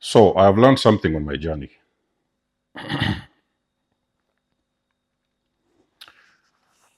So I have learned something on my journey.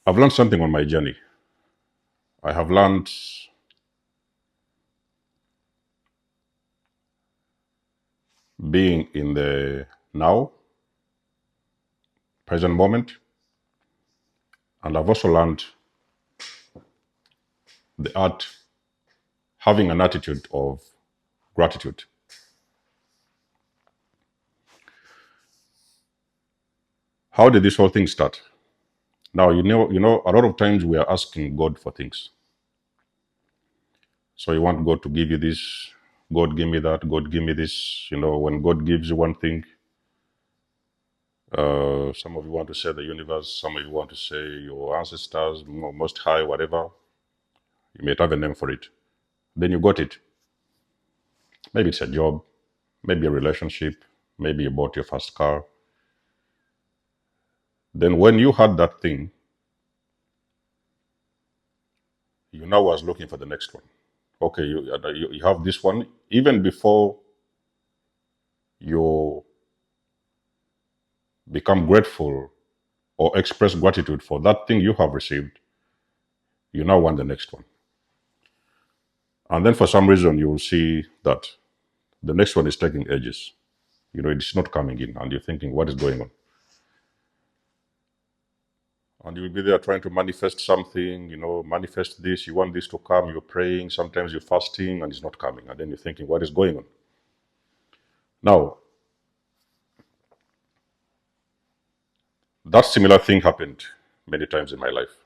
I've learned something on my journey. I have learned being in the now, present moment, and I've also learned the art having an attitude of gratitude. How did this whole thing start? Now you know, a lot of times we are asking God for things. So you want God to give you this, God give me that, God give me this. You know, when God gives you one thing, some of you want to say the universe, some of you want to say your ancestors, most high, whatever. You may have a name for it. Then you got it. Maybe it's a job, maybe a relationship, maybe you bought your first car. Then when you had that thing, you now was looking for the next one. Okay, you have this one. Even before you become grateful or express gratitude for that thing you have received, you now want the next one. And then for some reason, you will see that the next one is taking ages. You know, it's not coming in, and you're thinking, what is going on? And you'll be there trying to manifest something, you know, manifest this, you want this to come, you're praying, sometimes you're fasting, and it's not coming. And then you're thinking, what is going on? Now, that similar thing happened many times in my life.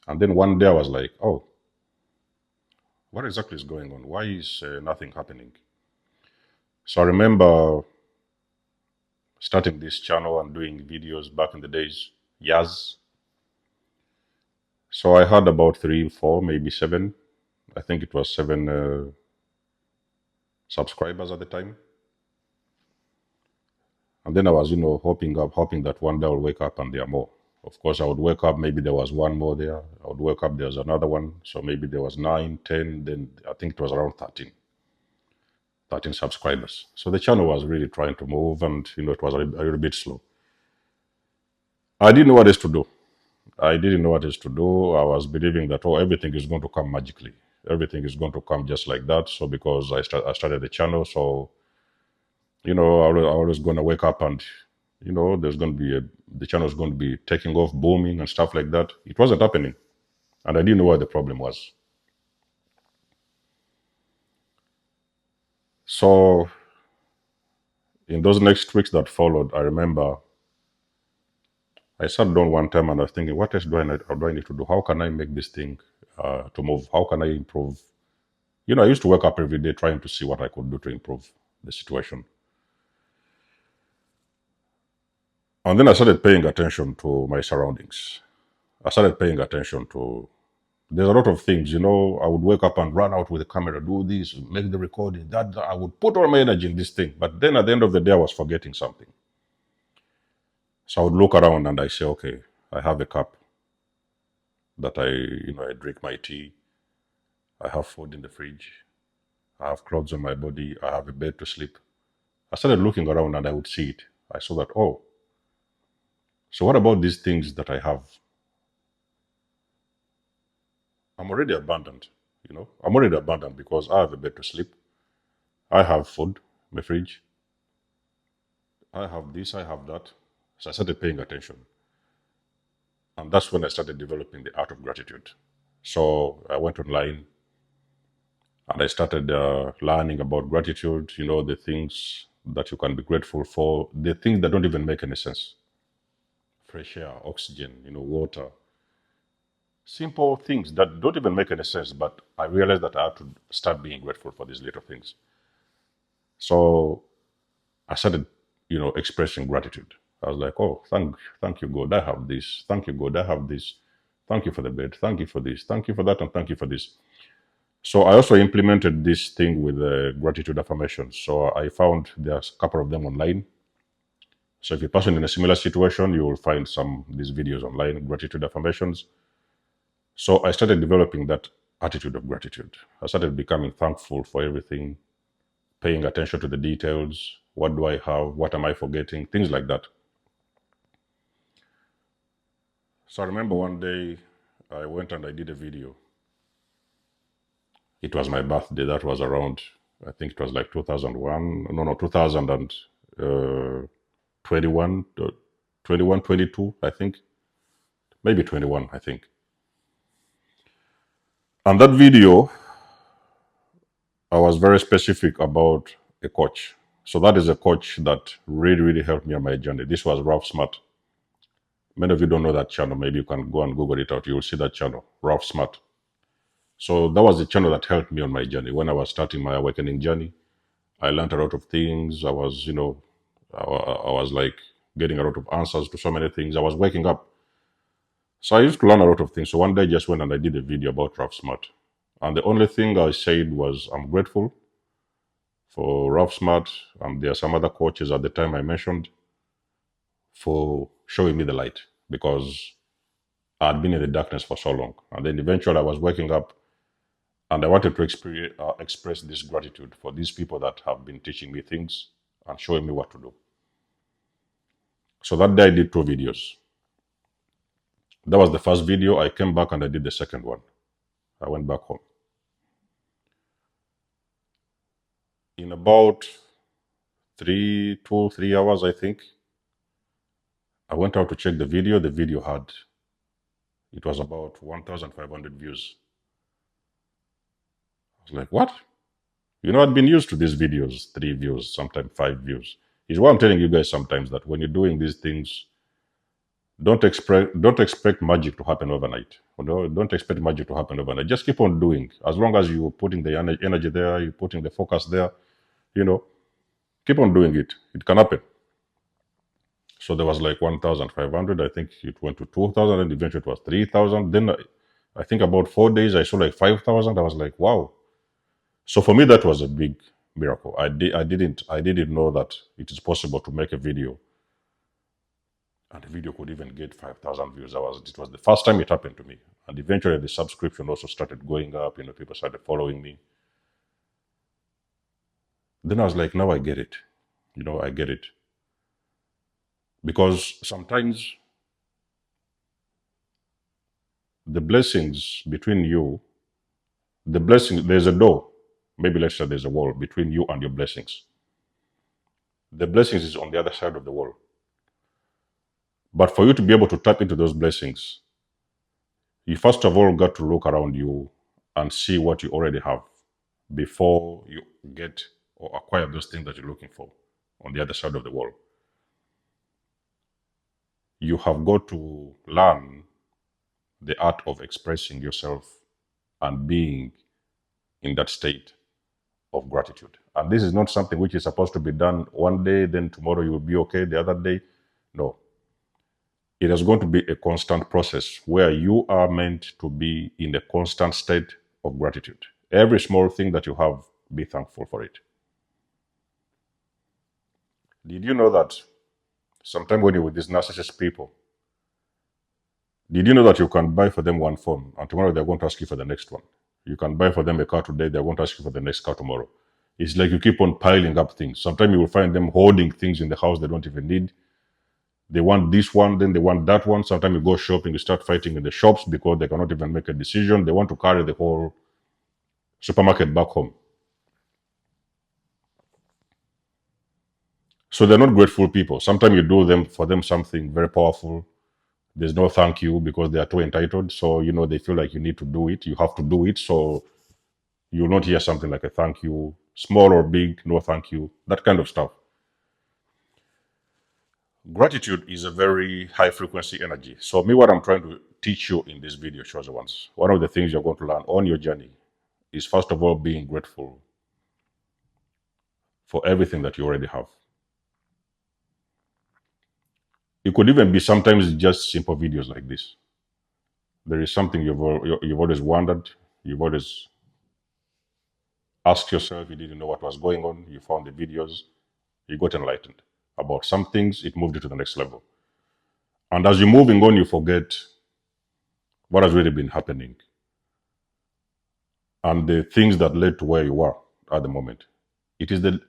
And then one day I was like, oh, what exactly is going on? Why is nothing happening? So I remember starting this channel and doing videos back in the days, years. So I had about 3, 4, maybe 7. I think it was 7 subscribers at the time. And then I was, you know, hoping that one day I'll wake up and there are more. Of course, I would wake up, maybe there was one more there. I would wake up, there's another one. So maybe there was 9, 10, then I think it was around 13 subscribers. So the channel was really trying to move and, you know, it was a little bit slow. I didn't know what else to do. I didn't know what else to do. I was believing that, oh, everything is going to come magically. Everything is going to come just like that. So because I started the channel, so, you know, I was going to wake up and, you know, there's going to be the channel is going to be taking off, booming and stuff like that. It wasn't happening. And I didn't know what the problem was. So in those next weeks that followed, I remember I sat down one time and I was thinking, what else do I need to do? How can I make this thing to move? How can I improve? You know, I used to wake up every day trying to see what I could do to improve the situation. And then I started paying attention to my surroundings. I started paying attention to, there's a lot of things, you know, I would wake up and run out with the camera, do this, make the recording, that I would put all my energy in this thing. But then at the end of the day, I was forgetting something. So I would look around and I say, okay, I have a cup that I drink my tea. I have food in the fridge. I have clothes on my body. I have a bed to sleep. I started looking around and I would see it. I saw that, oh, so what about these things that I have? I'm already abundant, you know. I'm already abundant because I have a bed to sleep. I have food in my fridge. I have this, I have that. So I started paying attention. And that's when I started developing the art of gratitude. So I went online and I started learning about gratitude, you know, the things that you can be grateful for, the things that don't even make any sense. Fresh air, oxygen, you know, water. Simple things that don't even make any sense, but I realized that I had to start being grateful for these little things. So I started, you know, expressing gratitude. I was like, oh, thank you, God, I have this. Thank you, God, I have this. Thank you for the bed. Thank you for this. Thank you for that. And thank you for this. So I also implemented this thing with gratitude affirmations. So I found there's a couple of them online. So if you're a person in a similar situation, you will find these videos online, gratitude affirmations. So I started developing that attitude of gratitude. I started becoming thankful for everything, paying attention to the details. What do I have? What am I forgetting? Things like that. So I remember one day I went and I did a video. It was my birthday. That was around, I think it was like 2001. No, 2021, 21, 22, I think. Maybe 21, I think. And that video, I was very specific about a coach. So that is a coach that really, really helped me on my journey. This was Ralph Smart. Many of you don't know that channel. Maybe you can go and Google it out. You will see that channel, Ralph Smart. So that was the channel that helped me on my journey. When I was starting my awakening journey, I learned a lot of things. I was, I was like getting a lot of answers to so many things. I was waking up. So I used to learn a lot of things. So one day I just went and I did a video about Ralph Smart. And the only thing I said was, I'm grateful for Ralph Smart. And there are some other coaches at the time I mentioned for showing me the light, because I had been in the darkness for so long. And then eventually I was waking up and I wanted to express this gratitude for these people that have been teaching me things and showing me what to do. So that day I did 2 videos. That was the first video. I came back and I did the second one. I went back home. In about 2 or 3 hours, I think, I went out to check the video. The video it was about 1,500 views. I was like, what? I'd been used to these videos, 3 views, sometimes 5 views. It's why I'm telling you guys sometimes that when you're doing these things, don't expect magic to happen overnight. Don't expect magic to happen overnight. Just keep on doing. As long as you're putting the energy there, you're putting the focus there, keep on doing it. It can happen. So there was like 1,500. I think it went to 2,000, and eventually it was 3,000. Then I think about 4 days, I saw like 5,000. I was like, wow. So for me, that was a big miracle. I didn't know that it is possible to make a video and the video could even get 5,000 views. It was the first time it happened to me. And eventually the subscription also started going up. People started following me. Then I was like, now I get it. I get it. Because sometimes the blessings between you, there's a door. Maybe let's say there's a wall between you and your blessings. The blessings is on the other side of the wall. But for you to be able to tap into those blessings, you first of all got to look around you and see what you already have before you get or acquire those things that you're looking for on the other side of the wall. You have got to learn the art of expressing yourself and being in that state of gratitude. And this is not something which is supposed to be done one day, then tomorrow you will be okay, the other day. No. It is going to be a constant process where you are meant to be in a constant state of gratitude. Every small thing that you have, be thankful for it. Did you know that sometimes when you're with these narcissist people, did you know that you can buy for them one phone and tomorrow they're going to ask you for the next one? You can buy for them a car today, they're going to ask you for the next car tomorrow. It's like you keep on piling up things. Sometimes you will find them hoarding things in the house they don't even need. They want this one, then they want that one. Sometimes you go shopping, you start fighting in the shops because they cannot even make a decision. They want to carry the whole supermarket back home. So they're not grateful people. Sometimes you do for them something very powerful. There's no thank you because they are too entitled. So, they feel like you need to do it. You have to do it. So you'll not hear something like a thank you, small or big, no thank you, that kind of stuff. Gratitude is a very high frequency energy. So what I'm trying to teach you in this video, chosen ones, one of the things you're going to learn on your journey is first of all being grateful for everything that you already have. It could even be sometimes just simple videos like this. There is something you've always wondered, you've always asked yourself, you didn't know what was going on, you found the videos, you got enlightened about some things, it moved you to the next level. And as you're moving on, you forget what has really been happening and the things that led to where you are at the moment. It is the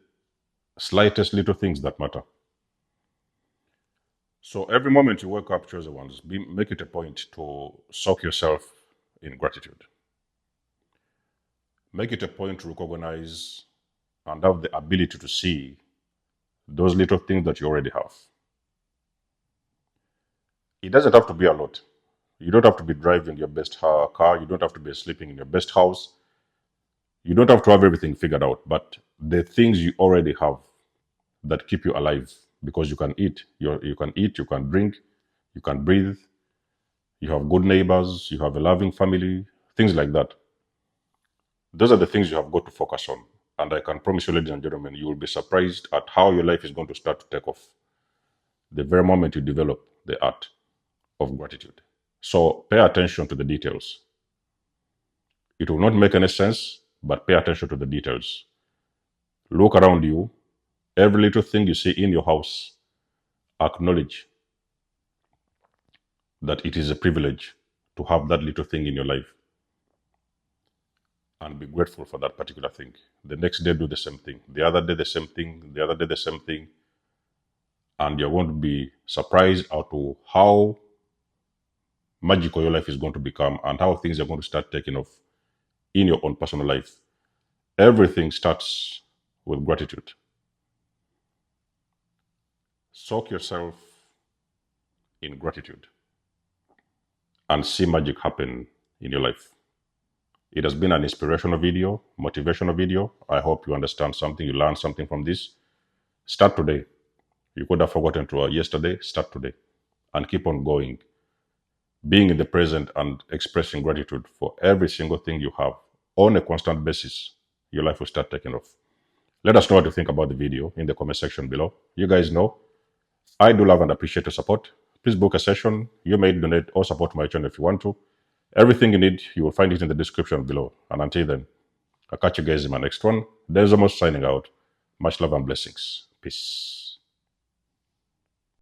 slightest little things that matter. So every moment you wake up, chosen ones, make it a point to soak yourself in gratitude. Make it a point to recognize and have the ability to see those little things that you already have. It doesn't have to be a lot. You don't have to be driving your best car. You don't have to be sleeping in your best house. You don't have to have everything figured out. But the things you already have that keep you alive, because you can eat, you can eat, you can drink, you can breathe, you have good neighbors, you have a loving family, things like that. Those are the things you have got to focus on. And I can promise you, ladies and gentlemen, you will be surprised at how your life is going to start to take off the very moment you develop the art of gratitude. So pay attention to the details. It will not make any sense, but pay attention to the details. Look around you. Every little thing you see in your house, acknowledge that it is a privilege to have that little thing in your life, and be grateful for that particular thing. The next day, do the same thing. The other day, the same thing. The other day, the same thing. And you're going to be surprised as to how magical your life is going to become and how things are going to start taking off in your own personal life. Everything starts with gratitude. Soak yourself in gratitude and see magic happen in your life. It has been an inspirational video, motivational video. I hope you understand something, you learned something from this. Start today. You could have forgotten to yesterday. Start today and keep on going. Being in the present and expressing gratitude for every single thing you have on a constant basis, your life will start taking off. Let us know what you think about the video in the comment section below. You guys know I do love and appreciate your support. Please book a session. You may donate or support my channel if you want to. Everything you need, you will find it in the description below. And until then, I'll catch you guys in my next one. There's almost signing out. Much love and blessings. Peace.